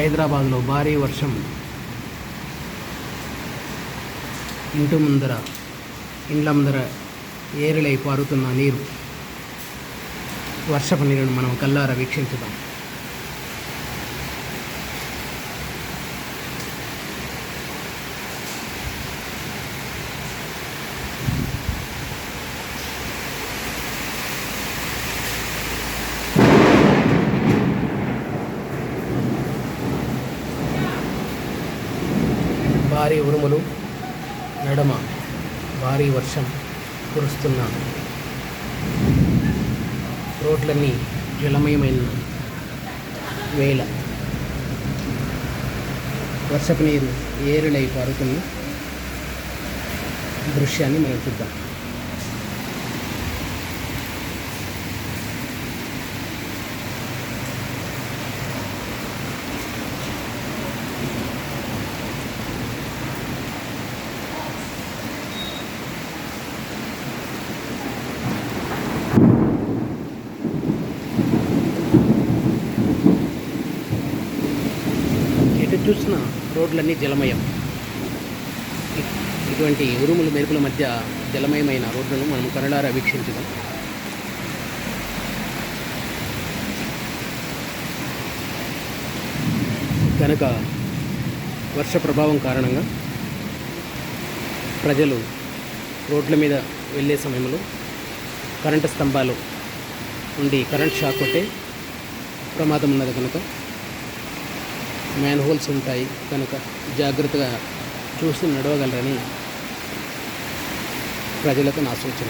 హైదరాబాద్లో భారీ వర్షం ఇండ్ల ముందర ఏరులై పారుతున్న నీరు. వర్షపు నీరును మనం కళ్ళారా వీక్షించుదాం. భారీ ఉరుములు నడుమ భారీ వర్షం కురుస్తున్న రోడ్లన్నీ జలమయమైన వేళ వర్షపు నీరు ఏరులై పారుతున్న దృశ్యాన్ని మనం చూద్దాం. ఎటు చూసిన రోడ్లన్నీ జలమయం. ఇటువంటి ఉరుములు మెరుపుల మధ్య జలమయమైన రోడ్లను మనం కనులారా వీక్షించుదాం. కనుక వర్ష ప్రభావం కారణంగా ప్రజలు రోడ్ల మీద వెళ్ళే సమయంలో కరెంటు స్తంభాలు ఉండి కరెంట్ షాక్ కొట్టే ప్రమాదం ఉన్నది. కనుక మ్యాన్ హోల్స్ ఉంటాయి కనుక జాగ్రత్తగా చూసి నడవగలరని ప్రజలకు నా సూచన.